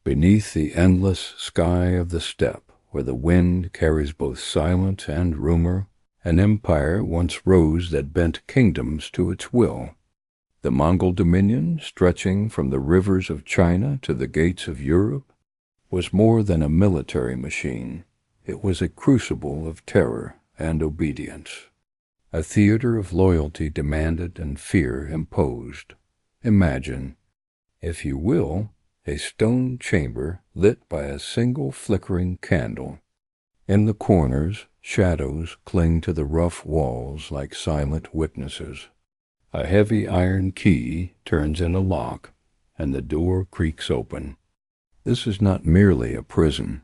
Beneath the endless sky of the steppe, where the wind carries both silence and rumor, an empire once rose that bent kingdoms to its will. The Mongol dominion, stretching from the rivers of China to the gates of Europe, was more than a military machine. It was a crucible of terror and obedience, a theater of loyalty demanded and fear imposed. Imagine, if you will, a stone chamber lit by a single flickering candle. In the corners, shadows cling to the rough walls like silent witnesses. A heavy iron key turns in a lock, and the door creaks open. This is not merely a prison.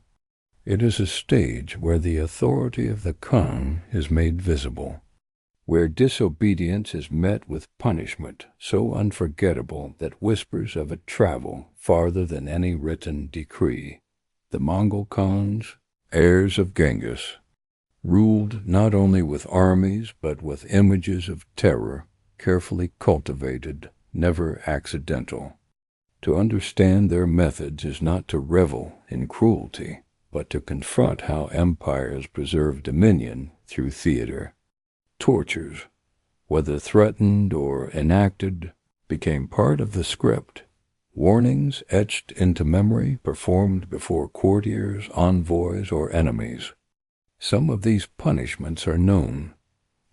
It is a stage where the authority of the Khan is made visible, where disobedience is met with punishment so unforgettable that whispers of it travel farther than any written decree. The Mongol Khans, heirs of Genghis, ruled not only with armies but with images of terror, carefully cultivated, never accidental. To understand their methods is not to revel in cruelty, but to confront how empires preserve dominion through theater. Tortures, whether threatened or enacted, became part of the script. Warnings etched into memory, performed before courtiers, envoys, or enemies. Some of these punishments are known: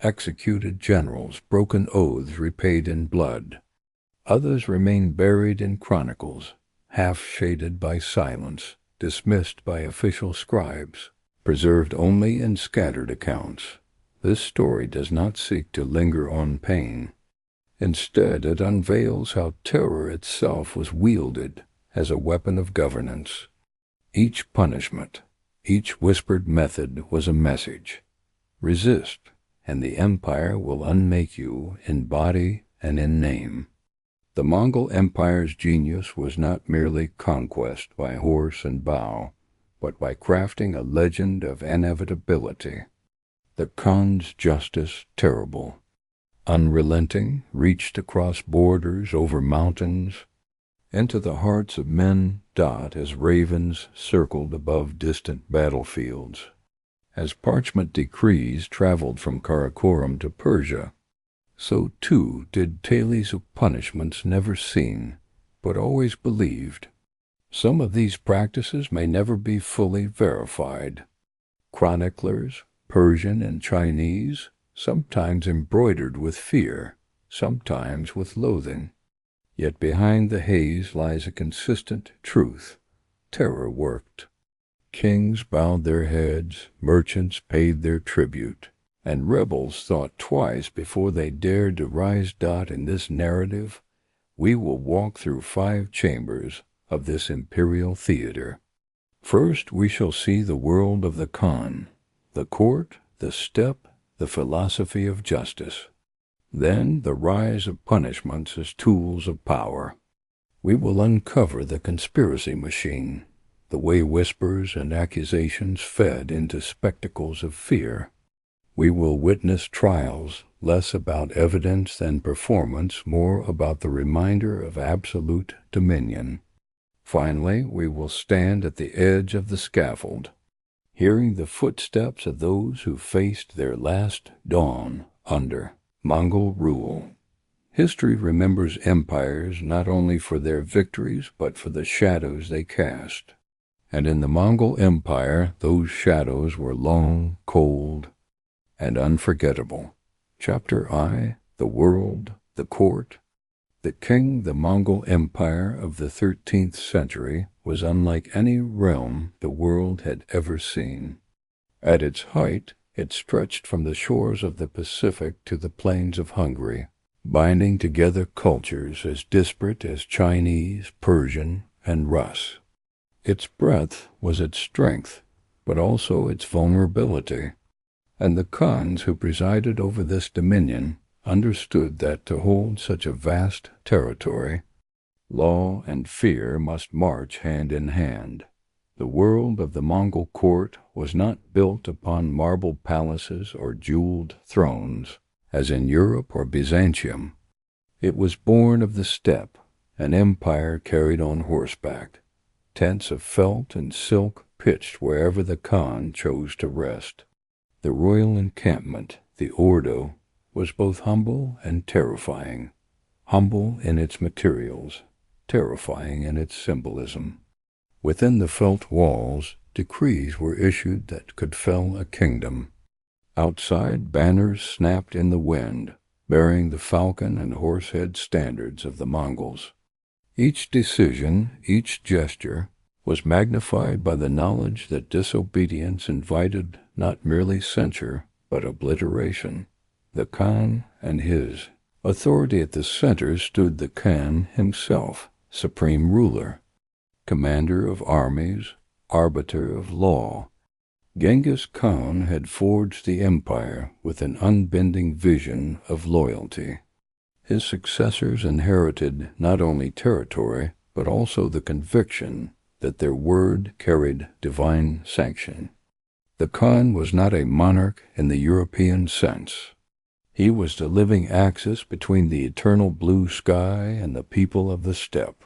executed generals, broken oaths repaid in blood. Others remain buried in chronicles, half-shaded by silence, dismissed by official scribes, preserved only in scattered accounts. This story does not seek to linger on pain. Instead, it unveils how terror itself was wielded as a weapon of governance. Each punishment, each whispered method was a message. Resist, and the empire will unmake you in body and in name. The Mongol Empire's genius was not merely conquest by horse and bow, but by crafting a legend of inevitability. The Khan's justice terrible, unrelenting, reached across borders, over mountains, into the hearts of men, as ravens circled above distant battlefields. As parchment decrees traveled from Karakoram to Persia, so too did tales of punishments never seen, but always believed. Some of these practices may never be fully verified. Chroniclers, Persian and Chinese, sometimes embroidered with fear, sometimes with loathing. Yet behind the haze lies a consistent truth. Terror worked. Kings bowed their heads, merchants paid their tribute, and rebels thought twice before they dared to rise. In this narrative, we will walk through 5 chambers of this imperial theater. First, we shall see the world of the Khan, the court, the steppe, the philosophy of justice. Then the rise of punishments as tools of power. We will uncover the conspiracy machine, the way whispers and accusations fed into spectacles of fear. We will witness trials, less about evidence than performance, more about the reminder of absolute dominion. Finally, we will stand at the edge of the scaffold, hearing the footsteps of those who faced their last dawn under Mongol rule. History remembers empires not only for their victories, but for the shadows they cast. And in the Mongol Empire, those shadows were long, cold, and unforgettable. Chapter I, the world, the court. The king, the Mongol Empire of the 13th century, was unlike any realm the world had ever seen. At its height, it stretched from the shores of the Pacific to the plains of Hungary, binding together cultures as disparate as Chinese, Persian, and Rus. Its breadth was its strength, but also its vulnerability, and the Khans who presided over this dominion understood that to hold such a vast territory, law and fear must march hand in hand. The world of the Mongol court was not built upon marble palaces or jeweled thrones, as in Europe or Byzantium. It was born of the steppe, an empire carried on horseback, tents of felt and silk pitched wherever the Khan chose to rest. The royal encampment, the Ordo, was both humble and terrifying. Humble in its materials, terrifying in its symbolism. Within the felt walls, decrees were issued that could fell a kingdom. Outside, banners snapped in the wind, bearing the falcon and horsehead standards of the Mongols. Each decision, each gesture, was magnified by the knowledge that disobedience invited not merely censure, but obliteration. The Khan and his authority at the center stood the Khan himself, supreme ruler, commander of armies, arbiter of law. Genghis Khan had forged the empire with an unbending vision of loyalty. His successors inherited not only territory, but also the conviction that their word carried divine sanction. The Khan was not a monarch in the European sense. He was the living axis between the eternal blue sky and the people of the steppe.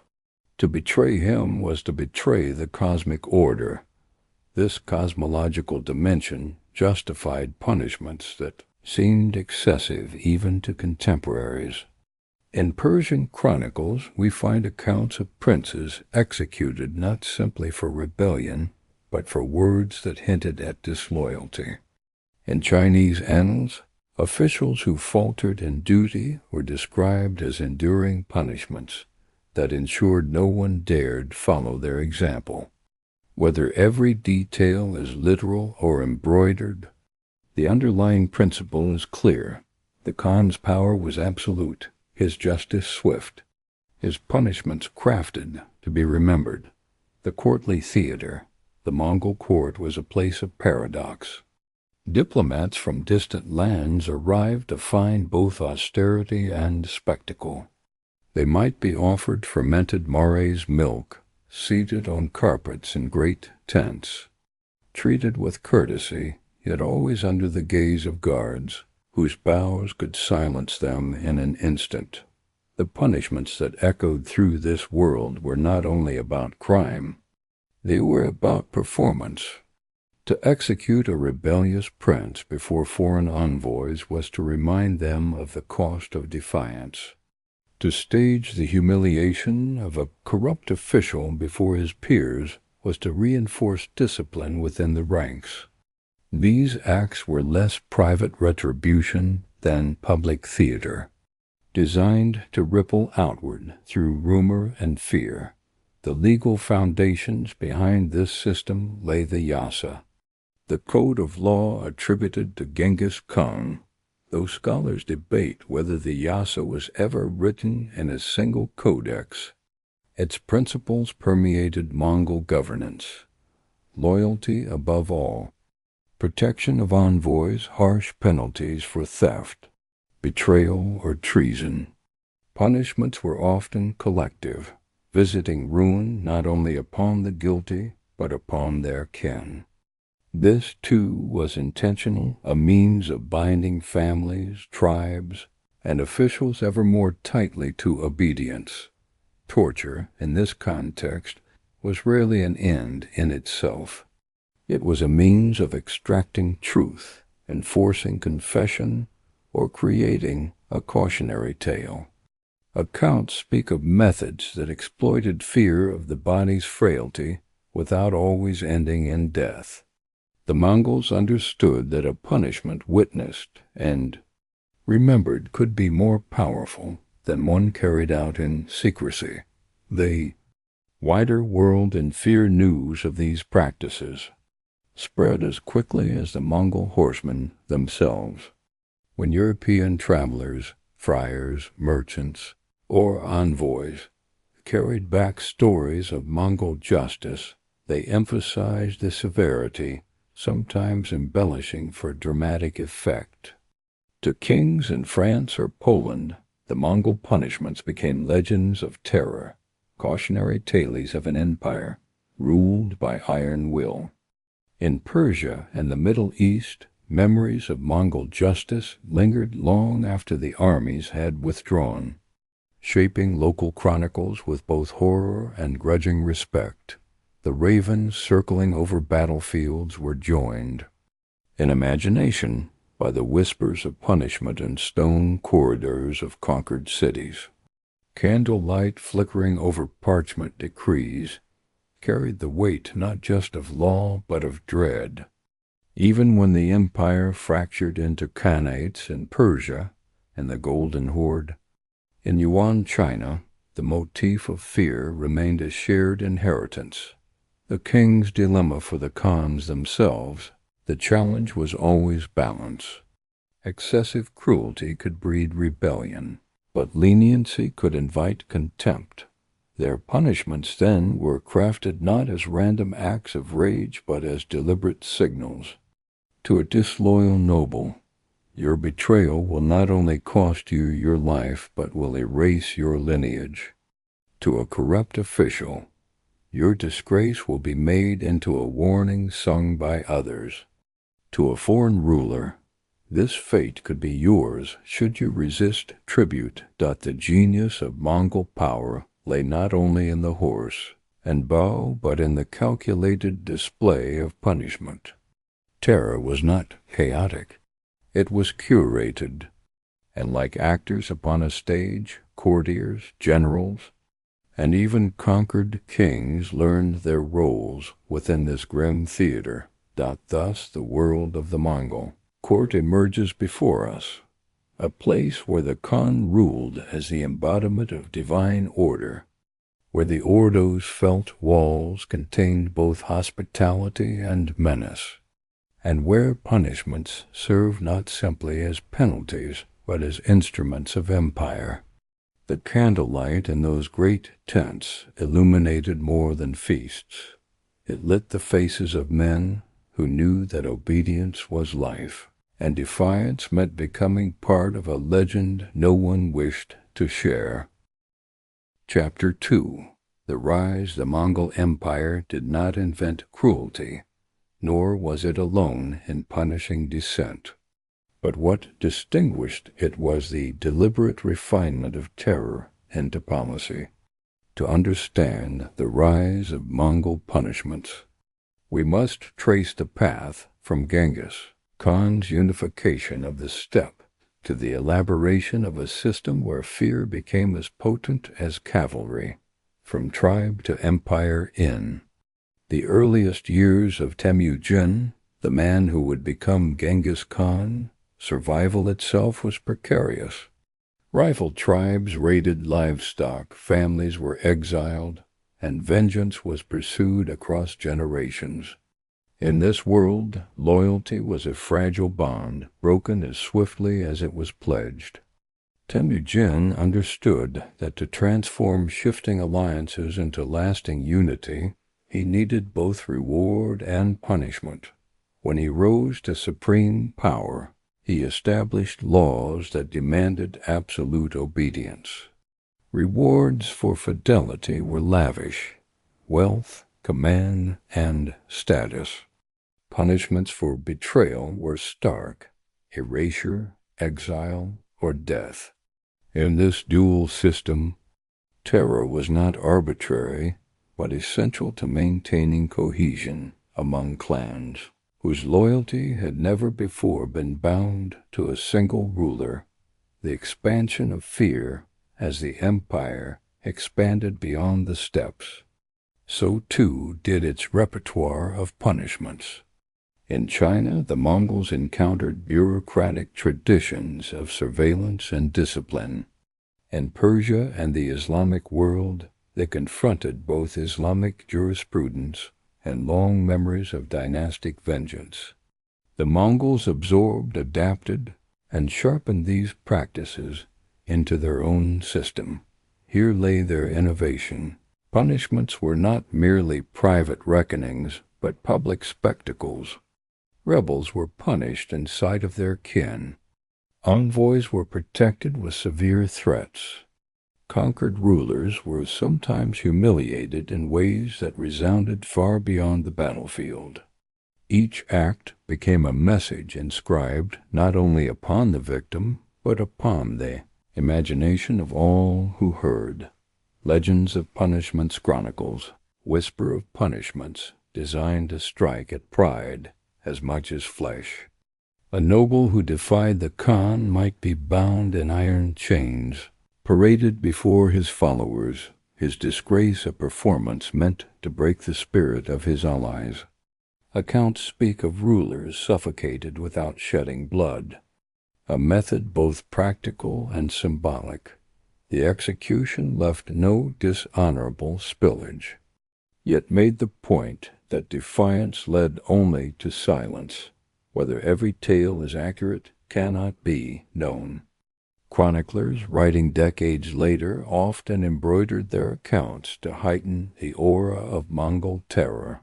To betray him was to betray the cosmic order. This cosmological dimension justified punishments that seemed excessive even to contemporaries. In Persian chronicles, we find accounts of princes executed not simply for rebellion, but for words that hinted at disloyalty. In Chinese annals, officials who faltered in duty were described as enduring punishments that ensured no one dared follow their example. Whether every detail is literal or embroidered, the underlying principle is clear. The Khan's power was absolute, his justice swift, his punishments crafted to be remembered. The courtly theater, the Mongol court, was a place of paradox. Diplomats from distant lands arrived to find both austerity and spectacle. They might be offered fermented Mare's milk, seated on carpets in great tents, treated with courtesy, yet always under the gaze of guards, whose bows could silence them in an instant. The punishments that echoed through this world were not only about crime, they were about performance. To execute a rebellious prince before foreign envoys was to remind them of the cost of defiance. To stage the humiliation of a corrupt official before his peers was to reinforce discipline within the ranks. These acts were less private retribution than public theater, designed to ripple outward through rumor and fear. The legal foundations behind this system lay the Yasa, the code of law attributed to Genghis Khan, though scholars debate whether the Yasa was ever written in a single codex. Its principles permeated Mongol governance: loyalty above all, protection of envoys, harsh penalties for theft, betrayal or treason. Punishments were often collective, visiting ruin not only upon the guilty, but upon their kin. This, too, was intentional, a means of binding families, tribes, and officials ever more tightly to obedience. Torture, in this context, was rarely an end in itself. It was a means of extracting truth, enforcing confession, or creating a cautionary tale. Accounts speak of methods that exploited fear of the body's frailty without always ending in death. The Mongols understood that a punishment witnessed and remembered could be more powerful than one carried out in secrecy. The wider world and fear news of these practices spread as quickly as the Mongol horsemen themselves. When European travelers, friars, merchants, or envoys carried back stories of Mongol justice, they emphasized the severity, sometimes embellishing for dramatic effect. To kings in France or Poland, the Mongol punishments became legends of terror, cautionary tales of an empire ruled by iron will. In Persia and the Middle East, memories of Mongol justice lingered long after the armies had withdrawn, shaping local chronicles with both horror and grudging respect. the ravens circling over battlefields were joined, in imagination, by the whispers of punishment in stone corridors of conquered cities. Candlelight flickering over parchment decrees carried the weight not just of law but of dread. Even when the empire fractured into khanates in Persia and the Golden Horde, in Yuan China, the motif of fear remained a shared inheritance. The king's dilemma for the Khans themselves, the challenge was always balance. Excessive cruelty could breed rebellion, but leniency could invite contempt. Their punishments then were crafted not as random acts of rage but as deliberate signals. To a disloyal noble, your betrayal will not only cost you your life but will erase your lineage. To a corrupt official, your disgrace will be made into a warning sung by others. To a foreign ruler, this fate could be yours should you resist tribute. The genius of Mongol power lay not only in the horse and bow but in the calculated display of punishment. Terror was not chaotic, it was curated, and like actors upon a stage, courtiers, generals, and even conquered kings learned their roles within this grim theater. Thus the world of the Mongol court emerges before us, a place where the Khan ruled as the embodiment of divine order, where the Ordo's felt walls contained both hospitality and menace, and where punishments served not simply as penalties but as instruments of empire. The candlelight in those great tents illuminated more than feasts. It lit the faces of men who knew that obedience was life, and defiance meant becoming part of a legend no one wished to share. Chapter 2. The rise of the Mongol Empire did not invent cruelty, nor was it alone in punishing dissent. But what distinguished it was the deliberate refinement of terror and diplomacy. To understand the rise of Mongol punishments, we must trace the path from Genghis Khan's unification of the steppe to the elaboration of a system where fear became as potent as cavalry, from tribe to empire in. The earliest years of Temujin, the man who would become Genghis Khan, survival itself was precarious. Rival tribes raided livestock, families were exiled, and vengeance was pursued across generations. In this world, loyalty was a fragile bond, broken as swiftly as it was pledged. Temujin understood that to transform shifting alliances into lasting unity, he needed both reward and punishment. When he rose to supreme power, he established laws that demanded absolute obedience. Rewards for fidelity were lavish: wealth, command, and status. Punishments for betrayal were stark: erasure, exile, or death. In this dual system, terror was not arbitrary, but essential to maintaining cohesion among clans whose loyalty had never before been bound to a single ruler. The expansion of fear as the empire expanded beyond the steppes, so too did its repertoire of punishments. In China, the Mongols encountered bureaucratic traditions of surveillance and discipline. In Persia and the Islamic world, they confronted both Islamic jurisprudence and long memories of dynastic vengeance. The Mongols absorbed, adapted, and sharpened these practices into their own system. Here lay their innovation. Punishments were not merely private reckonings, but public spectacles. Rebels were punished in sight of their kin. Envoys were protected with severe threats. Conquered rulers were sometimes humiliated in ways that resounded far beyond the battlefield. Each act became a message inscribed not only upon the victim, but upon the imagination of all who heard. Legends of Punishment's Chronicles whisper of punishments designed to strike at pride as much as flesh. A noble who defied the Khan might be bound in iron chains, paraded before his followers, his disgrace a performance meant to break the spirit of his allies. Accounts speak of rulers suffocated without shedding blood, a method both practical and symbolic. The execution left no dishonorable spillage, yet made the point that defiance led only to silence. Whether every tale is accurate cannot be known. Chroniclers, writing decades later, often embroidered their accounts to heighten the aura of Mongol terror.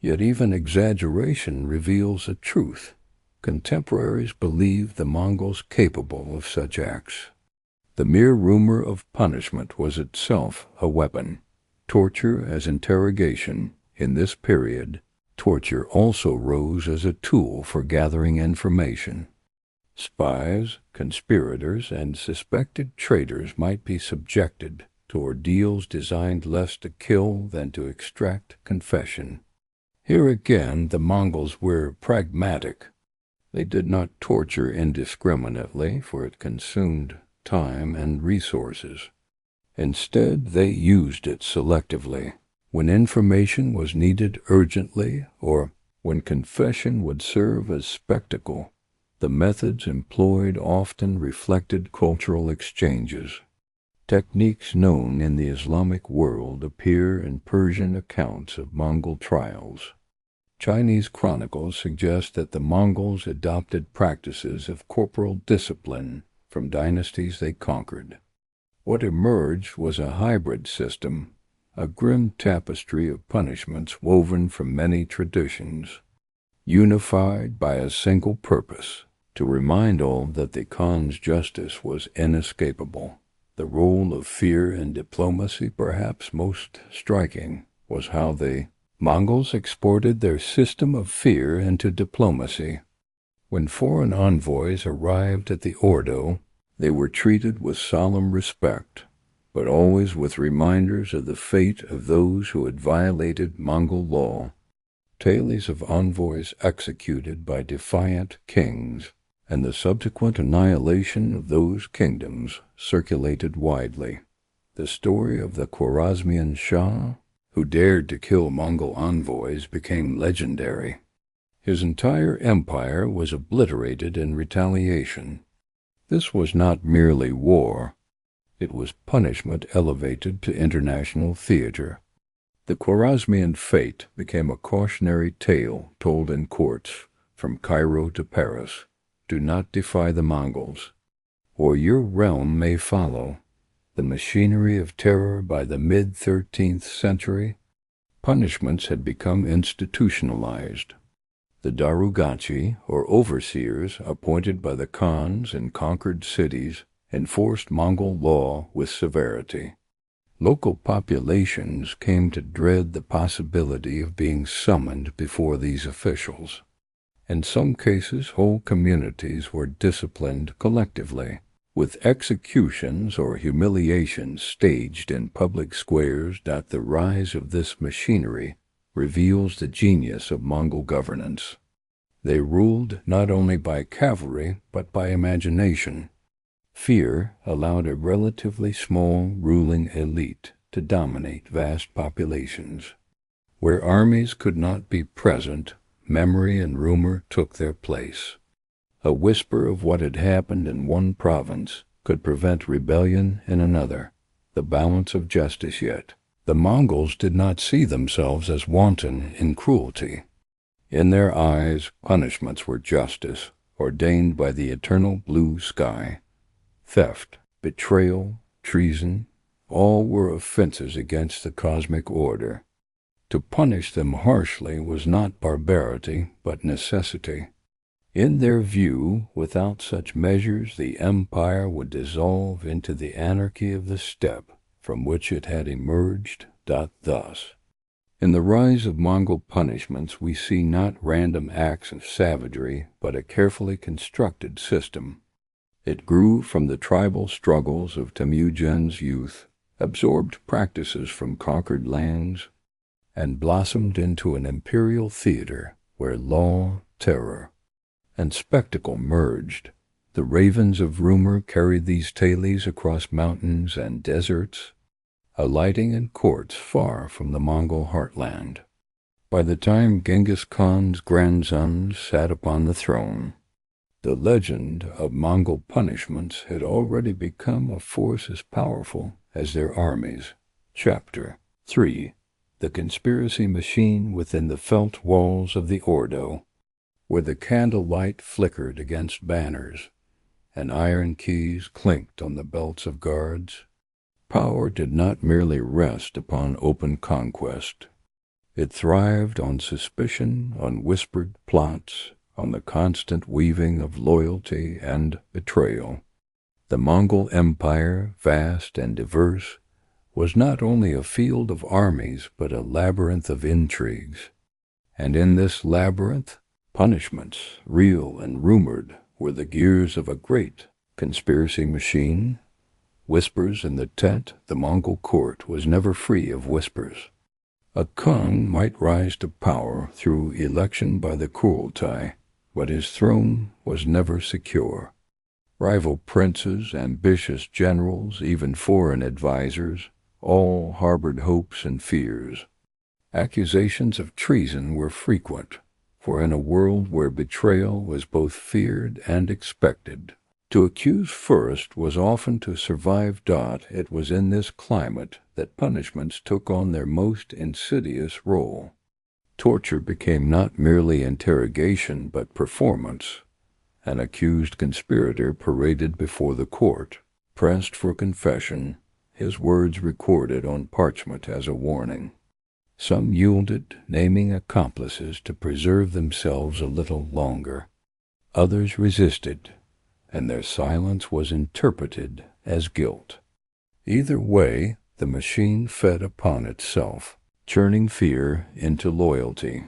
Yet even exaggeration reveals a truth. Contemporaries believed the Mongols capable of such acts. The mere rumor of punishment was itself a weapon. Torture as interrogation. In this period, torture also rose as a tool for gathering information. Spies, conspirators, and suspected traitors might be subjected to ordeals designed less to kill than to extract confession. Here again the Mongols were pragmatic. They did not torture indiscriminately, for it consumed time and resources. Instead, they used it selectively, when information was needed urgently or when confession would serve as spectacle. The methods employed often reflected cultural exchanges. Techniques known in the Islamic world appear in Persian accounts of Mongol trials. Chinese chronicles suggest that the Mongols adopted practices of corporal discipline from dynasties they conquered. What emerged was a hybrid system, a grim tapestry of punishments woven from many traditions, unified by a single purpose, to remind all that the Khan's justice was inescapable. The role of fear in diplomacy, perhaps most striking, was how the Mongols exported their system of fear into diplomacy. When foreign envoys arrived at the Ordo, they were treated with solemn respect, but always with reminders of the fate of those who had violated Mongol law. Tales of envoys executed by defiant kings and the subsequent annihilation of those kingdoms circulated widely. The story of the Khwarezmian Shah, who dared to kill Mongol envoys, became legendary. His entire empire was obliterated in retaliation. This was not merely war. It was punishment elevated to international theater. The Khwarezmian fate became a cautionary tale told in courts from Cairo to Paris. Do not defy the Mongols, or your realm may follow. The machinery of terror by the mid-13th century, punishments had become institutionalized. The darugachi, or overseers, appointed by the Khans in conquered cities, enforced Mongol law with severity. Local populations came to dread the possibility of being summoned before these officials. In some cases, whole communities were disciplined collectively, with executions or humiliations staged in public squares. The rise of this machinery reveals the genius of Mongol governance. They ruled not only by cavalry, but by imagination. Fear allowed a relatively small ruling elite to dominate vast populations. Where armies could not be present, memory and rumor took their place. A whisper of what had happened in one province could prevent rebellion in another. The balance of justice yet. The Mongols did not see themselves as wanton in cruelty. In their eyes, punishments were justice, ordained by the eternal blue sky. Theft, betrayal, treason, all were offenses against the cosmic order. To punish them harshly was not barbarity, but necessity. In their view, without such measures, the empire would dissolve into the anarchy of the steppe from which it had emerged. Thus, in the rise of Mongol punishments, we see not random acts of savagery, but a carefully constructed system. It grew from the tribal struggles of Temujin's youth, absorbed practices from conquered lands, and blossomed into an imperial theater where law, terror, and spectacle merged. The ravens of rumor carried these tales across mountains and deserts, alighting in courts far from the Mongol heartland. By the time Genghis Khan's grandson sat upon the throne, the legend of Mongol punishments had already become a force as powerful as their armies. Chapter 3. The Conspiracy Machine Within the Felt Walls of the Ordo, where the candlelight flickered against banners, and iron keys clinked on the belts of guards. Power did not merely rest upon open conquest. It thrived on suspicion, on whispered plots, on the constant weaving of loyalty and betrayal. The Mongol Empire, vast and diverse, was not only a field of armies but a labyrinth of intrigues. And in this labyrinth, punishments, real and rumored, were the gears of a great conspiracy machine. Whispers in the tent, the Mongol court was never free of whispers. A Khan might rise to power through election by the Kurultai, but his throne was never secure. Rival princes, ambitious generals, even foreign advisers, all harbored hopes and fears. Accusations of treason were frequent, for in a world where betrayal was both feared and expected, to accuse first was often to survive. It was in this climate that punishments took on their most insidious role. Torture became not merely interrogation but performance. An accused conspirator paraded before the court, pressed for confession, his words recorded on parchment as a warning. Some yielded, naming accomplices to preserve themselves a little longer. Others resisted, and their silence was interpreted as guilt. Either way, the machine fed upon itself, churning fear into loyalty.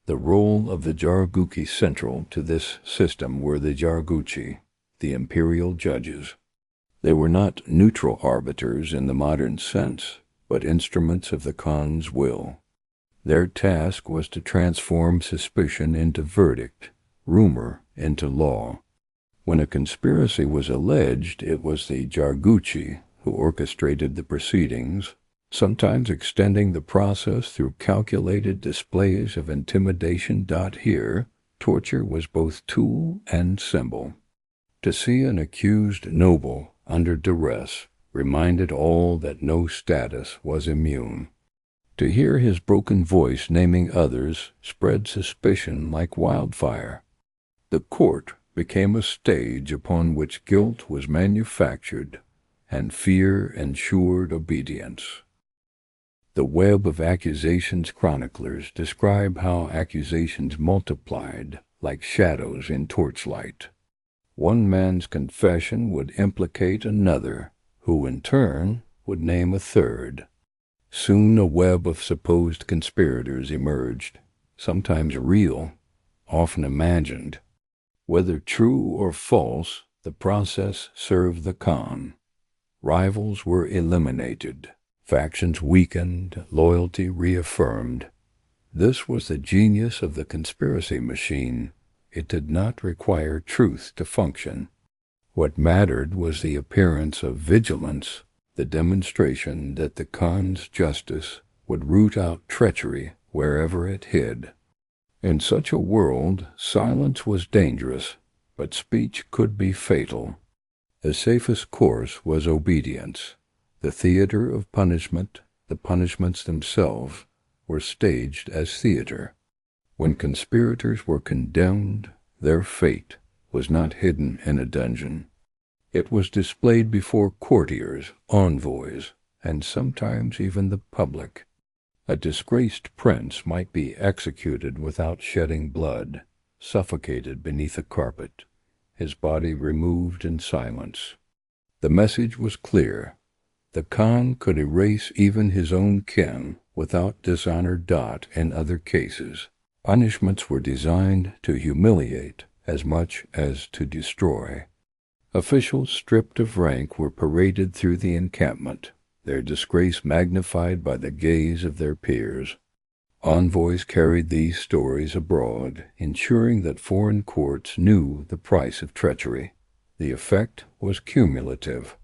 The role of the Jarguchi central to this system were the Jarguchi, the imperial judges. They were not neutral arbiters in the modern sense, but instruments of the Khan's will. Their task was to transform suspicion into verdict, rumor into law. When a conspiracy was alleged, it was the Jarguchi who orchestrated the proceedings, sometimes extending the process through calculated displays of intimidation. Here, torture was both tool and symbol. To see an accused noble under duress reminded all that no status was immune. To hear his broken voice naming others spread suspicion like wildfire. The court became a stage upon which guilt was manufactured and fear ensured obedience. The web of accusations chroniclers describe how accusations multiplied like shadows in torchlight. One man's confession would implicate another, who in turn would name a third. Soon a web of supposed conspirators emerged, sometimes real, often imagined. Whether true or false, the process served the Khan. Rivals were eliminated, factions weakened, loyalty reaffirmed. This was the genius of the conspiracy machine. It did not require truth to function. What mattered was the appearance of vigilance, the demonstration that the Khan's justice would root out treachery wherever it hid. In such a world, silence was dangerous, but speech could be fatal. The safest course was obedience. The theater of punishment, the punishments themselves, were staged as theater. When conspirators were condemned, their fate was not hidden in a dungeon. It was displayed before courtiers, envoys, and sometimes even the public. A disgraced prince might be executed without shedding blood, suffocated beneath a carpet, his body removed in silence. The message was clear. The Khan could erase even his own kin without dishonor. In other cases, punishments were designed to humiliate as much as to destroy. Officials stripped of rank were paraded through the encampment, their disgrace magnified by the gaze of their peers. Envoys carried these stories abroad, ensuring that foreign courts knew the price of treachery. The effect was cumulative.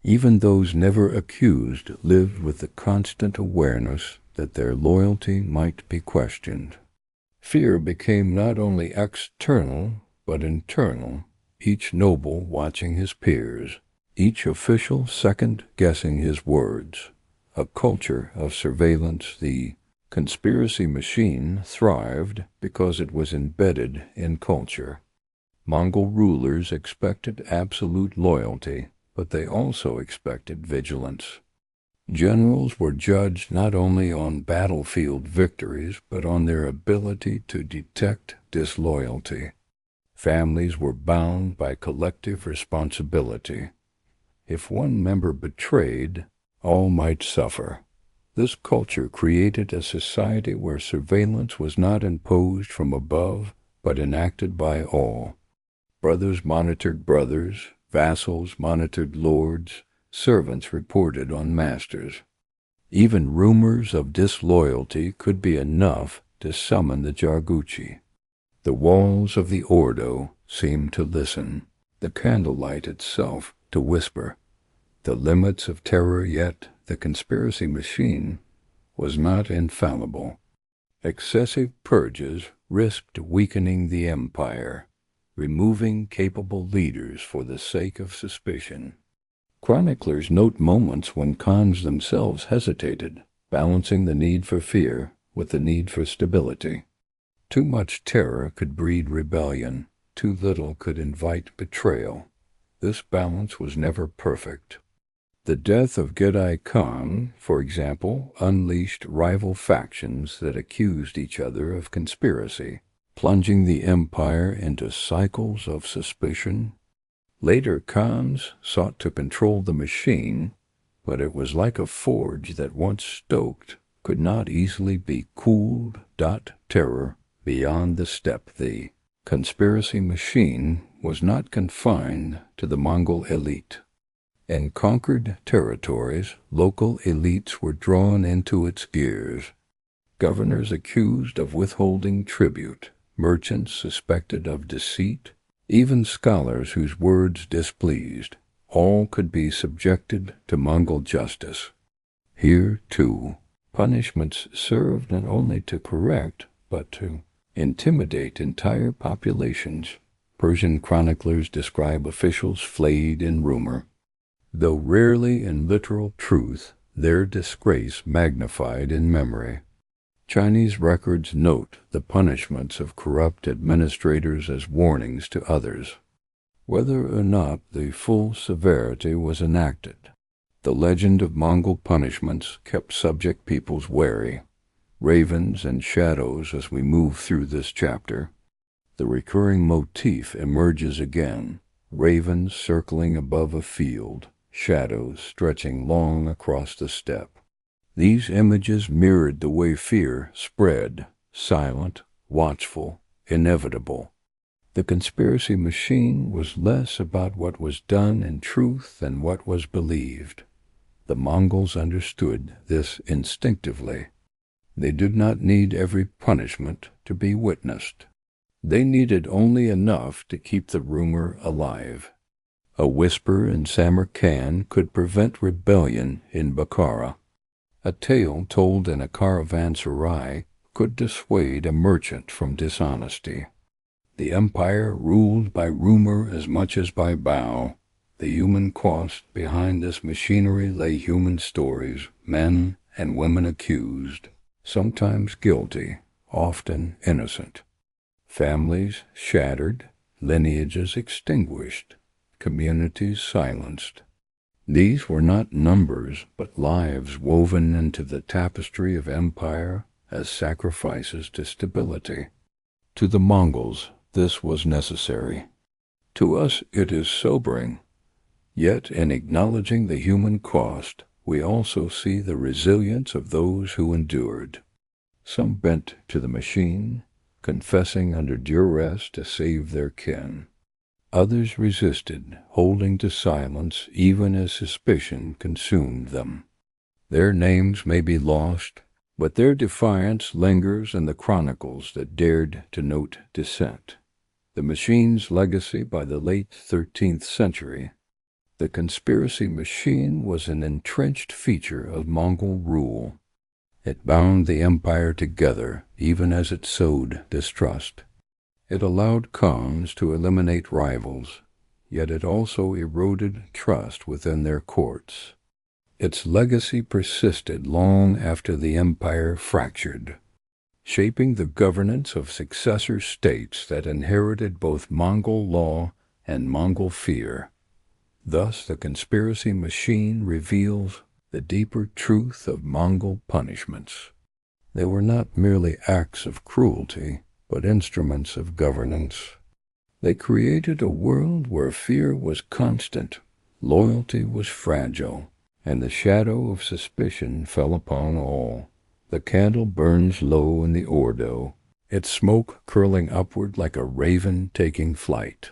Even those never accused lived with the constant awareness that their loyalty might be questioned. Fear became not only external, but internal, each noble watching his peers, each official second-guessing his words. A culture of surveillance, the conspiracy machine, thrived because it was embedded in culture. Mongol rulers expected absolute loyalty, but they also expected vigilance. Generals were judged not only on battlefield victories, but on their ability to detect disloyalty. Families were bound by collective responsibility. If one member betrayed, all might suffer. This culture created a society where surveillance was not imposed from above, but enacted by all. Brothers monitored brothers, vassals monitored lords, servants reported on masters. Even rumors of disloyalty could be enough to summon the Jarguchi. The walls of the Ordo seemed to listen, the candlelight itself to whisper. The limits of terror, yet the conspiracy machine was not infallible. Excessive purges risked weakening the empire, removing capable leaders for the sake of suspicion. Chroniclers note moments when Khans themselves hesitated, balancing the need for fear with the need for stability. Too much terror could breed rebellion, too little could invite betrayal. This balance was never perfect. The death of Genghis Khan, for example, unleashed rival factions that accused each other of conspiracy, plunging the empire into cycles of suspicion. Later Khans sought to control the machine, but it was like a forge that once stoked could not easily be cooled. Terror beyond the steppe. The conspiracy machine was not confined to the Mongol elite. In conquered territories, local elites were drawn into its gears. Governors accused of withholding tribute, merchants suspected of deceit, even scholars whose words displeased, all could be subjected to Mongol justice. Here, too, punishments served not only to correct, but to intimidate entire populations. Persian chroniclers describe officials flayed in rumor. Though rarely in literal truth, their disgrace magnified in memory. Chinese records note the punishments of corrupt administrators as warnings to others. Whether or not the full severity was enacted, the legend of Mongol punishments kept subject peoples wary. Ravens and shadows as we move through this chapter. The recurring motif emerges again, ravens circling above a field, shadows stretching long across the steppe. These images mirrored the way fear spread, silent, watchful, inevitable. The conspiracy machine was less about what was done in truth than what was believed. The Mongols understood this instinctively. They did not need every punishment to be witnessed. They needed only enough to keep the rumor alive. A whisper in Samarkand could prevent rebellion in Bukhara. A tale told in a caravanserai could dissuade a merchant from dishonesty. The empire ruled by rumor as much as by vow. The human cost behind this machinery lay human stories, men and women accused, sometimes guilty, often innocent. Families shattered, lineages extinguished, communities silenced. These were not numbers, but lives woven into the tapestry of empire as sacrifices to stability. To the Mongols, this was necessary. To us, it is sobering. Yet, in acknowledging the human cost, we also see the resilience of those who endured. Some bent to the machine, confessing under duress to save their kin. Others resisted, holding to silence even as suspicion consumed them. Their names may be lost, but their defiance lingers in the chronicles that dared to note dissent. The machine's legacy by the late 13th century. The conspiracy machine was an entrenched feature of Mongol rule. It bound the empire together even as it sowed distrust. It allowed Khans to eliminate rivals, yet it also eroded trust within their courts. Its legacy persisted long after the empire fractured, shaping the governance of successor states that inherited both Mongol law and Mongol fear. Thus, the conspiracy machine reveals the deeper truth of Mongol punishments. They were not merely acts of cruelty, but instruments of governance. They created a world where fear was constant, loyalty was fragile, and the shadow of suspicion fell upon all. The candle burns low in the ordo, its smoke curling upward like a raven taking flight.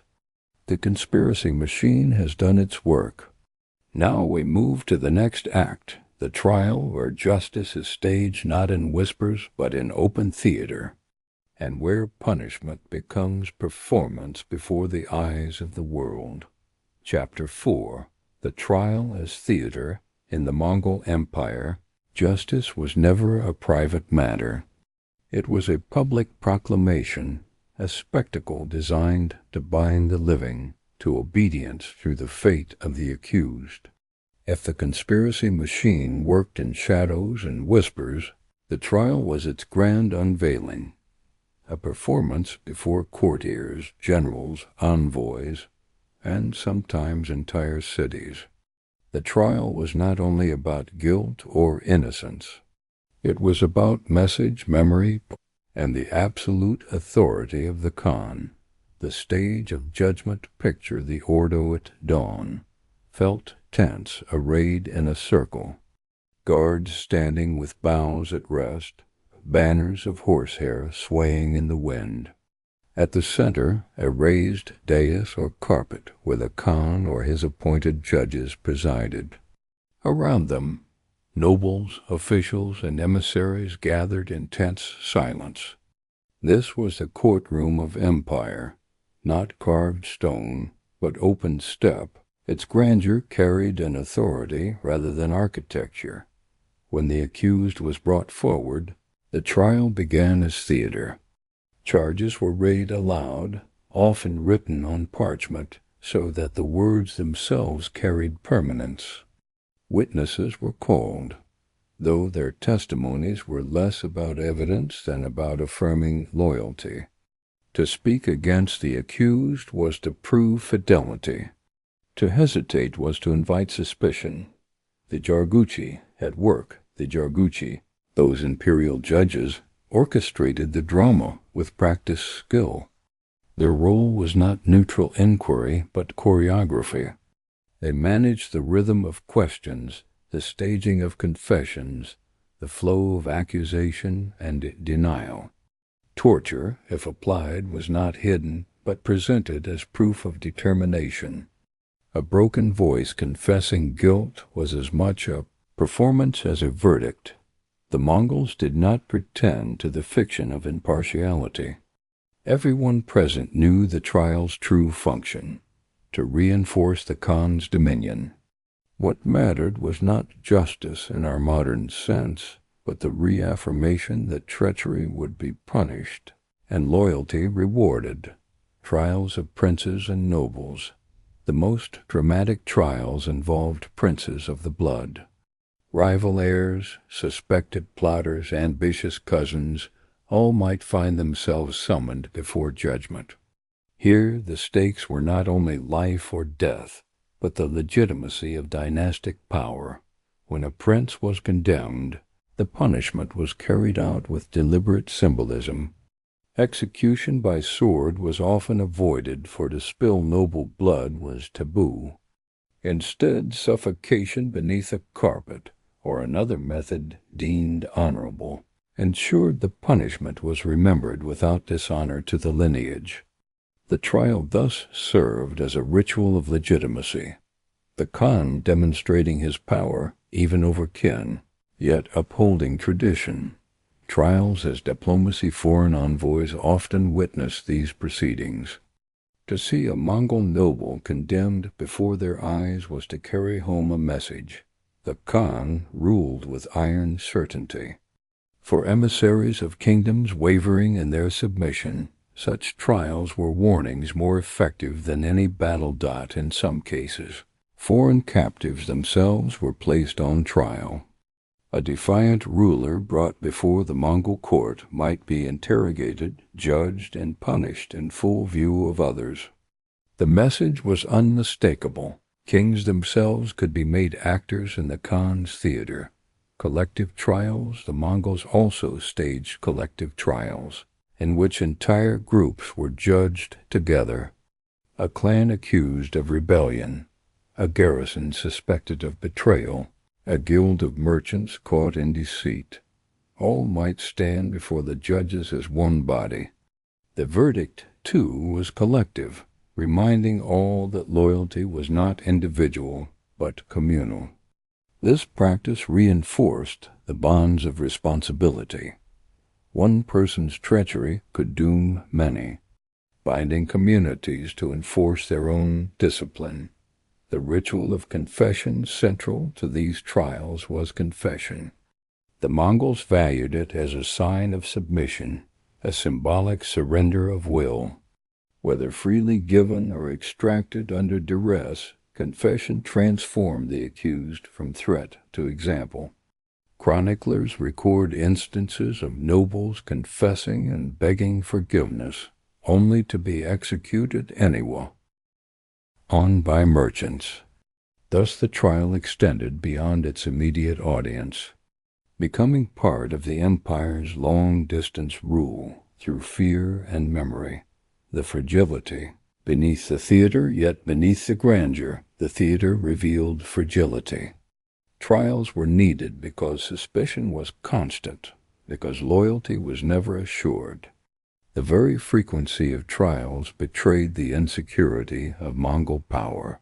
The conspiracy machine has done its work. Now we move to the next act, the trial where justice is staged not in whispers but in open theater, and where punishment becomes performance before the eyes of the world. Chapter 4. The Trial as Theater. In the Mongol Empire, justice was never a private matter. It was a public proclamation, a spectacle designed to bind the living to obedience through the fate of the accused. If the conspiracy machine worked in shadows and whispers, the trial was its grand unveiling, a performance before courtiers, generals, envoys, and sometimes entire cities. The trial was not only about guilt or innocence. It was about message, memory, and the absolute authority of the Khan. The stage of judgment picture the ordo at dawn, felt tents arrayed in a circle, guards standing with bows at rest, banners of horsehair swaying in the wind. At the center, a raised dais or carpet where the Khan or his appointed judges presided. Around them, nobles, officials, and emissaries gathered in tense silence. This was the courtroom of empire, not carved stone, but open step. Its grandeur carried an authority rather than architecture. When the accused was brought forward, the trial began as theater. Charges were read aloud, often written on parchment, so that the words themselves carried permanence. Witnesses were called, though their testimonies were less about evidence than about affirming loyalty. To speak against the accused was to prove fidelity. To hesitate was to invite suspicion. The Jarguchi had work. The Jarguchi, those imperial judges, orchestrated the drama with practiced skill. Their role was not neutral inquiry, but choreography. They managed the rhythm of questions, the staging of confessions, the flow of accusation and denial. Torture, if applied, was not hidden, but presented as proof of determination. A broken voice confessing guilt was as much a performance as a verdict. The Mongols did not pretend to the fiction of impartiality. Everyone present knew the trial's true function, to reinforce the Khan's dominion. What mattered was not justice in our modern sense, but the reaffirmation that treachery would be punished and loyalty rewarded. Trials of princes and nobles. The most dramatic trials involved princes of the blood. Rival heirs, suspected plotters, ambitious cousins, all might find themselves summoned before judgment. Here the stakes were not only life or death, but the legitimacy of dynastic power. When a prince was condemned, the punishment was carried out with deliberate symbolism. Execution by sword was often avoided, for to spill noble blood was taboo. Instead, suffocation beneath a carpet, or another method deemed honorable, ensured the punishment was remembered without dishonor to the lineage. The trial thus served as a ritual of legitimacy, the Khan demonstrating his power even over kin. yet upholding tradition. Trials as diplomacy foreign envoys often witnessed these proceedings. To see a Mongol noble condemned before their eyes was to carry home a message. The Khan ruled with iron certainty. For emissaries of kingdoms wavering in their submission, such trials were warnings more effective than any battle dot in some cases. Foreign captives themselves were placed on trial. A defiant ruler brought before the Mongol court might be interrogated, judged, and punished in full view of others. The message was unmistakable. Kings themselves could be made actors in the Khan's theater. Collective trials, the Mongols also staged collective trials, in which entire groups were judged together. A clan accused of rebellion, a garrison suspected of betrayal, a guild of merchants caught in deceit. All might stand before the judges as one body. The verdict, too, was collective, reminding all that loyalty was not individual but communal. This practice reinforced the bonds of responsibility. One person's treachery could doom many, binding communities to enforce their own discipline. The ritual of confession central to these trials was confession. The Mongols valued it as a sign of submission, a symbolic surrender of will. Whether freely given or extracted under duress, confession transformed the accused from threat to example. Chroniclers record instances of nobles confessing and begging forgiveness, only to be executed anyway. On by merchants. Thus the trial extended beyond its immediate audience, becoming part of the empire's long-distance rule through fear and memory. The fragility. Beneath the theater, yet beneath the grandeur, the theater revealed fragility. Trials were needed because suspicion was constant, because loyalty was never assured. The very frequency of trials betrayed the insecurity of Mongol power.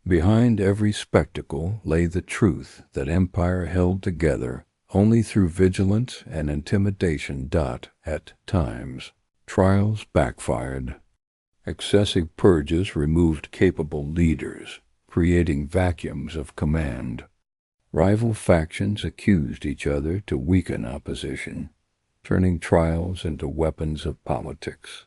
Behind every spectacle lay the truth that empire held together only through vigilance and intimidation. At times, trials backfired. Excessive purges removed capable leaders, creating vacuums of command. Rival factions accused each other to weaken opposition, turning trials into weapons of politics.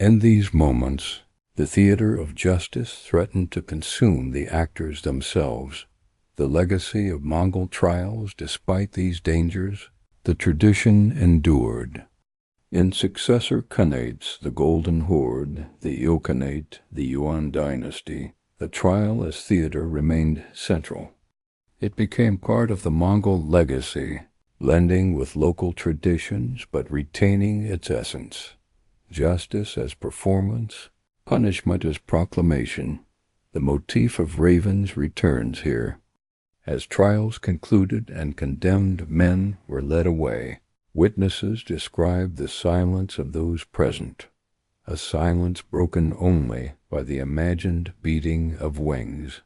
In these moments, the theater of justice threatened to consume the actors themselves. The legacy of Mongol trials, despite these dangers, the tradition endured. In successor Khanates, the Golden Horde, the Ilkhanate, the Yuan dynasty, the trial as theater remained central. It became part of the Mongol legacy, blending with local traditions but retaining its essence. Justice as performance, punishment as proclamation. The motif of ravens returns here. As trials concluded and condemned men were led away, witnesses described the silence of those present, a silence broken only by the imagined beating of wings.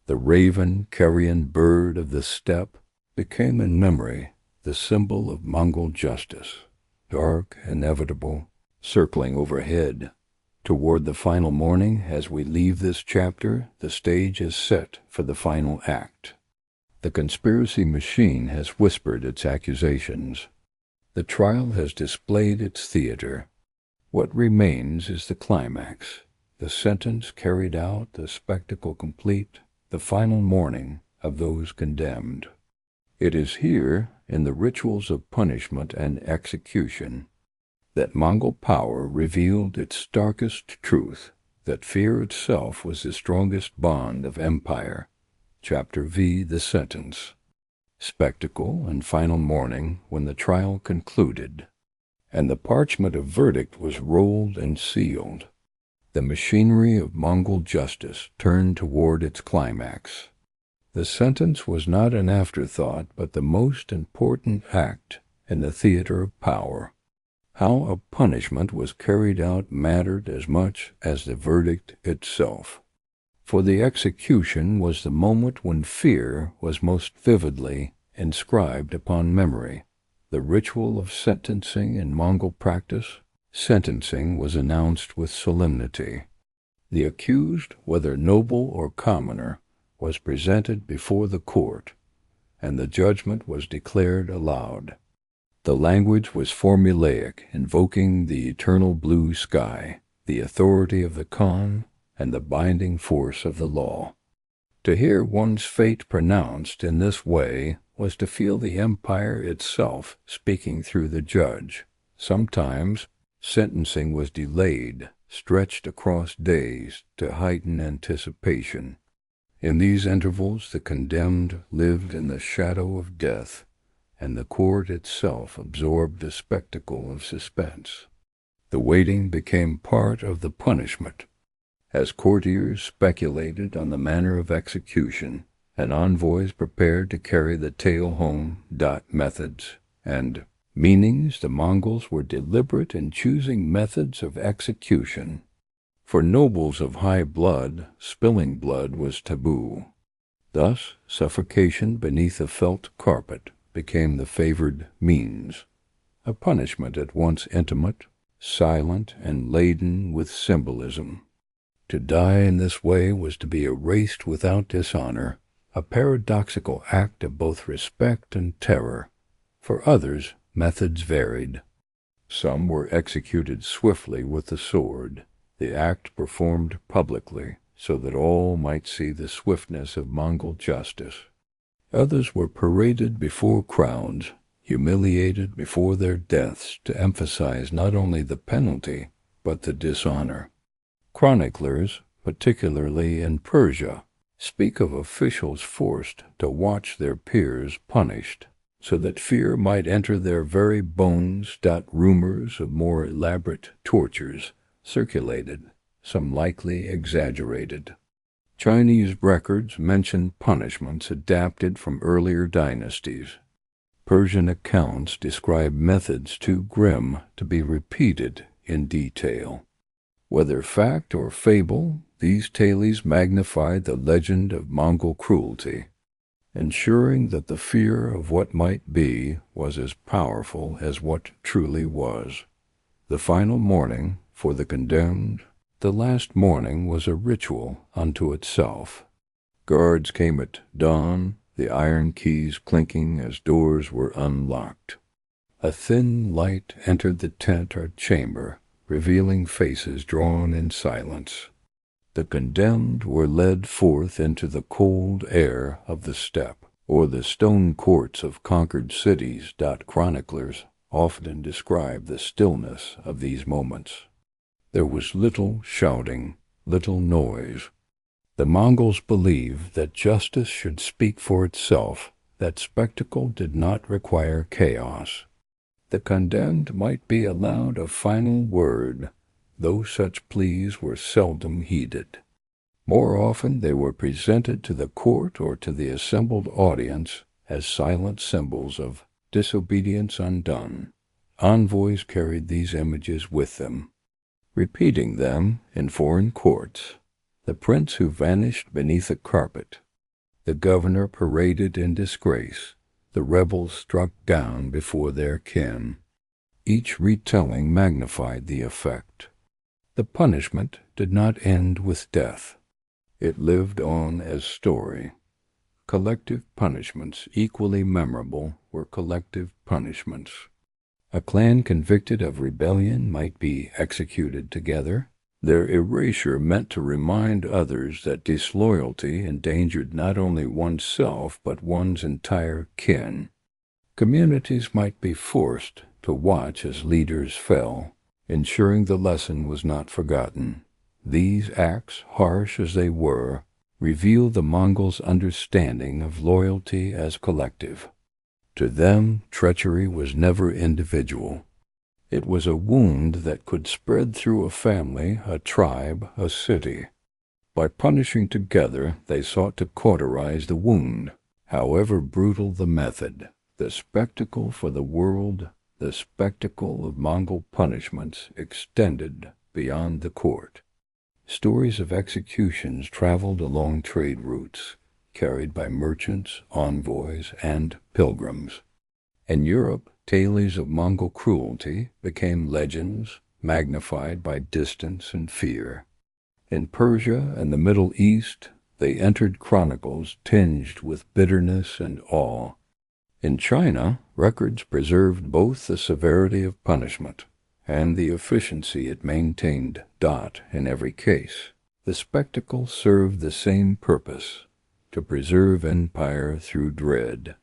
The raven, carrion bird of the steppe became in memory the symbol of Mongol justice, dark, inevitable, circling overhead. Toward the final morning, as we leave this chapter, the stage is set for the final act. The conspiracy machine has whispered its accusations. The trial has displayed its theater. What remains is the climax, the sentence carried out, the spectacle complete, the final mourning of those condemned. It is here, in the rituals of punishment and execution, that Mongol power revealed its starkest truth, that fear itself was the strongest bond of empire. Chapter V. The Sentence. Spectacle and final mourning when the trial concluded, and the parchment of verdict was rolled and sealed. The machinery of Mongol justice turned toward its climax. The sentence was not an afterthought, but the most important act in the theater of power. How a punishment was carried out mattered as much as the verdict itself. For the execution was the moment when fear was most vividly inscribed upon memory. The ritual of sentencing in Mongol practice, sentencing was announced with solemnity. The accused, whether noble or commoner, was presented before the court, and the judgment was declared aloud. The language was formulaic, invoking the eternal blue sky, the authority of the Khan, and the binding force of the law. To hear one's fate pronounced in this way was to feel the empire itself speaking through the judge. Sometimes sentencing was delayed, stretched across days to heighten anticipation. In these intervals the condemned lived in the shadow of death, and the court itself absorbed the spectacle of suspense. The waiting became part of the punishment. As courtiers speculated on the manner of execution, and envoys prepared to carry the tale home, methods and meanings, the Mongols were deliberate in choosing methods of execution. For nobles of high blood, spilling blood was taboo. Thus, suffocation beneath a felt carpet became the favored means, a punishment at once intimate, silent, and laden with symbolism. To die in this way was to be erased without dishonor, a paradoxical act of both respect and terror. For others, methods varied. Some were executed swiftly with the sword, the act performed publicly, so that all might see the swiftness of Mongol justice. Others were paraded before crowds, humiliated before their deaths to emphasize not only the penalty, but the dishonor. Chroniclers, particularly in Persia, speak of officials forced to watch their peers punished, so that fear might enter their very bones. Rumors of more elaborate tortures circulated, some likely exaggerated. Chinese records mention punishments adapted from earlier dynasties. Persian accounts describe methods too grim to be repeated in detail. Whether fact or fable, these tales magnified the legend of Mongol cruelty, ensuring that the fear of what might be was as powerful as what truly was. The final mourning for the condemned, the last morning, was a ritual unto itself. Guards came at dawn, the iron keys clinking as doors were unlocked. A thin light entered the tent or chamber, revealing faces drawn in silence. The condemned were led forth into the cold air of the steppe, or the stone courts of conquered cities. Chroniclers often describe the stillness of these moments. There was little shouting, little noise. The Mongols believed that justice should speak for itself, that spectacle did not require chaos. The condemned might be allowed a final word, though such pleas were seldom heeded. More often they were presented to the court or to the assembled audience as silent symbols of disobedience undone. Envoys carried these images with them, repeating them in foreign courts. The prince who vanished beneath a carpet, the governor paraded in disgrace, the rebels struck down before their kin. Each retelling magnified the effect. The punishment did not end with death. It lived on as story. Collective punishments equally memorable were collective punishments. A clan convicted of rebellion might be executed together. Their erasure meant to remind others that disloyalty endangered not only oneself but one's entire kin. Communities might be forced to watch as leaders fell, ensuring the lesson was not forgotten. These acts, harsh as they were, reveal the Mongols' understanding of loyalty as collective. To them, treachery was never individual. It was a wound that could spread through a family, a tribe, a city. By punishing together, they sought to cauterize the wound, however brutal the method. The spectacle for the world, the spectacle of Mongol punishments, extended beyond the court. Stories of executions traveled along trade routes, carried by merchants, envoys, and pilgrims. In Europe, tales of Mongol cruelty became legends, magnified by distance and fear. In Persia and the Middle East, they entered chronicles tinged with bitterness and awe. In China, records preserved both the severity of punishment and the efficiency it maintained. In every case, the spectacle served the same purpose: to preserve empire through dread.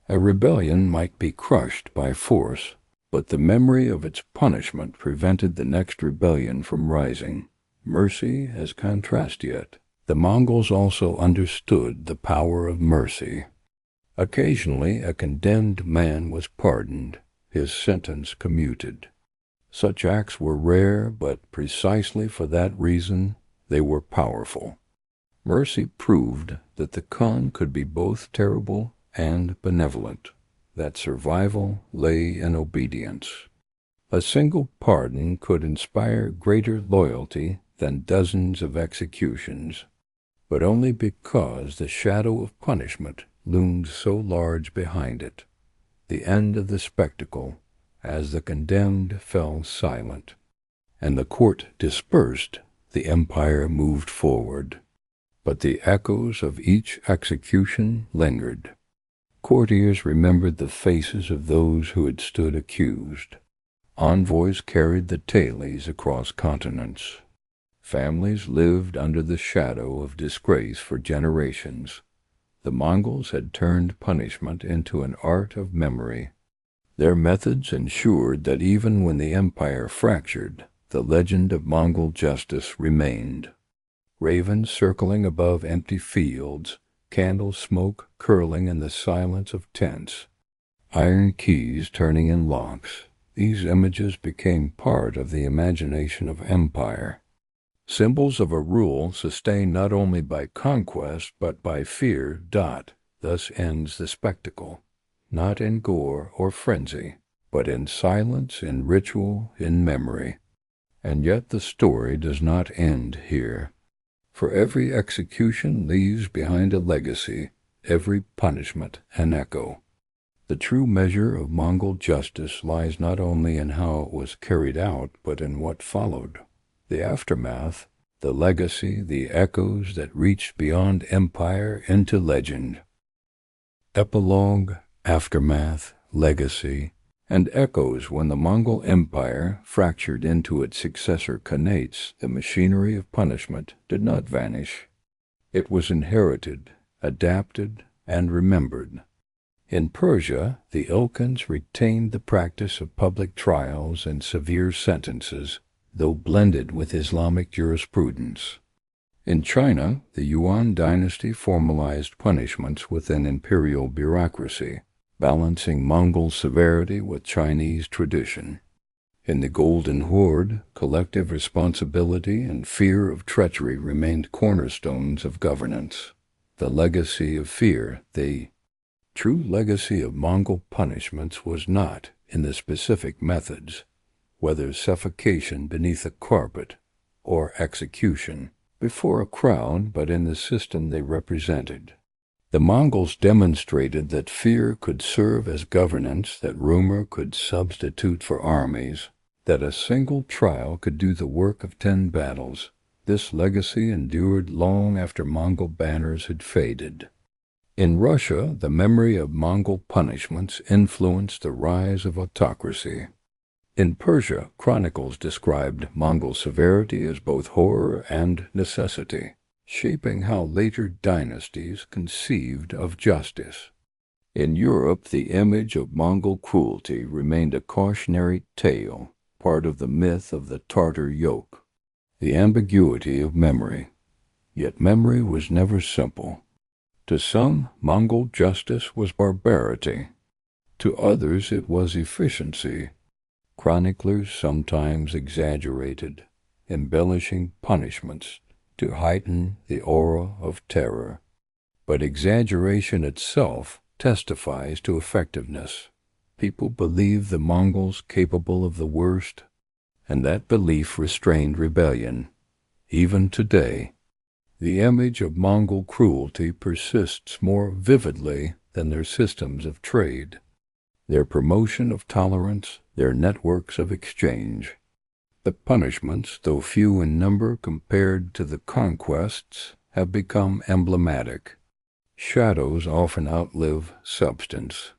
A rebellion might be crushed by force, but the memory of its punishment prevented the next rebellion from rising. Mercy as contrast yet. The Mongols also understood the power of mercy. Occasionally a condemned man was pardoned, his sentence commuted. Such acts were rare, but precisely for that reason they were powerful. Mercy proved that the Khan could be both terrible and benevolent, that survival lay in obedience. A single pardon could inspire greater loyalty than dozens of executions, but only because the shadow of punishment loomed so large behind it. The end of the spectacle, as the condemned fell silent, and the court dispersed, the empire moved forward. But the echoes of each execution lingered. Courtiers remembered the faces of those who had stood accused. Envoys carried the tales across continents. Families lived under the shadow of disgrace for generations. The Mongols had turned punishment into an art of memory. Their methods ensured that even when the empire fractured, the legend of Mongol justice remained. Ravens circling above empty fields, candle smoke curling in the silence of tents, iron keys turning in locks, these images became part of the imagination of empire. Symbols of a rule sustained not only by conquest but by fear. Thus ends the spectacle, not in gore or frenzy, but in silence, in ritual, in memory. And yet the story does not end here. For every execution leaves behind a legacy, every punishment an echo. The true measure of Mongol justice lies not only in how it was carried out, but in what followed. The aftermath, the legacy, the echoes that reached beyond empire into legend. Epilogue, aftermath, legacy, and echoes. When the Mongol Empire fractured into its successor Khanates, the machinery of punishment did not vanish. It was inherited, adapted, and remembered. In Persia, the Ilkhans retained the practice of public trials and severe sentences, though blended with Islamic jurisprudence. In China, the Yuan dynasty formalized punishments within imperial bureaucracy, balancing Mongol severity with Chinese tradition. In the Golden Horde, collective responsibility and fear of treachery remained cornerstones of governance. The legacy of fear, the true legacy of Mongol punishments, was not in the specific methods, whether suffocation beneath a carpet or execution before a crowd, but in the system they represented. The Mongols demonstrated that fear could serve as governance, that rumor could substitute for armies, that a single trial could do the work of 10 battles. This legacy endured long after Mongol banners had faded. In Russia, the memory of Mongol punishments influenced the rise of autocracy. In Persia, chronicles described Mongol severity as both horror and necessity, shaping how later dynasties conceived of justice. In Europe, the image of Mongol cruelty remained a cautionary tale, part of the myth of the Tartar yoke, the ambiguity of memory. Yet memory was never simple. To some, Mongol justice was barbarity. To others, it was efficiency. Chroniclers sometimes exaggerated, embellishing punishments to heighten the aura of terror. But exaggeration itself testifies to effectiveness. People believed the Mongols capable of the worst, and that belief restrained rebellion. Even today, The image of Mongol cruelty persists more vividly than their systems of trade, their promotion of tolerance, their networks of exchange. The punishments, though few in number compared to the conquests, have become emblematic. Shadows often outlive substance.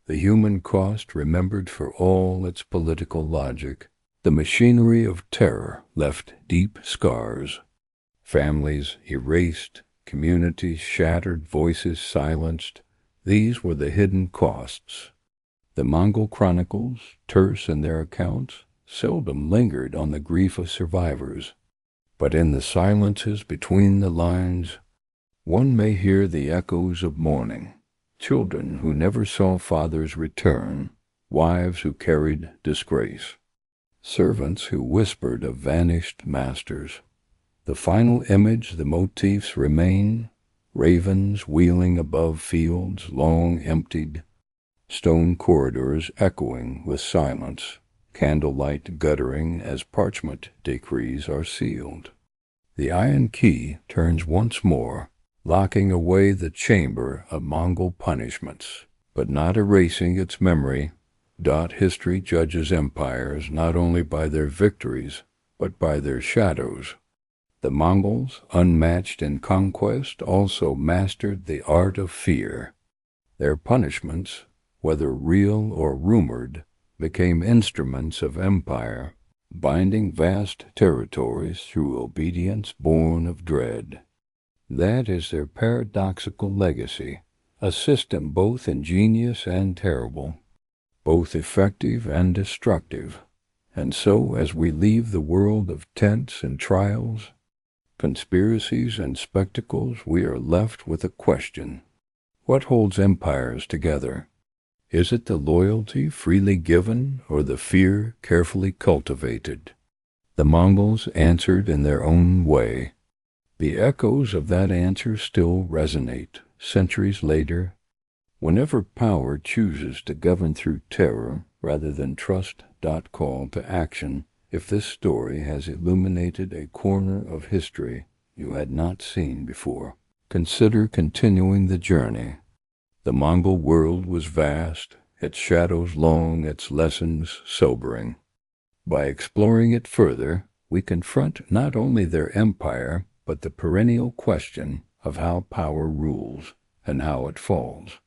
The human cost remembered for all its political logic. The machinery of terror left deep scars. Families erased, communities shattered, voices silenced. These were the hidden costs. The Mongol chronicles, terse in their accounts, seldom lingered on the grief of survivors. But in the silences between the lines, one may hear the echoes of mourning. Children who never saw fathers return, wives who carried disgrace, servants who whispered of vanished masters. The final image, the motifs remain: ravens wheeling above fields long emptied, stone corridors echoing with silence, candlelight guttering as parchment decrees are sealed. The iron key turns once more, locking away the chamber of Mongol punishments, but not erasing its memory. History judges empires not only by their victories, but by their shadows. The Mongols, unmatched in conquest, also mastered the art of fear. Their punishments, whether real or rumored, became instruments of empire, binding vast territories through obedience born of dread. That is their paradoxical legacy, a system both ingenious and terrible, both effective and destructive. And so, as we leave the world of tents and trials, conspiracies and spectacles, we are left with a question. What holds empires together? Is it the loyalty freely given or the fear carefully cultivated? The Mongols answered in their own way. The echoes of that answer still resonate, centuries later. Whenever power chooses to govern through terror rather than trust. Call to action. If this story has illuminated a corner of history you had not seen before, consider continuing the journey. The Mongol world was vast, its shadows long, its lessons sobering. By exploring it further, we confront not only their empire, but the perennial question of how power rules and how it falls.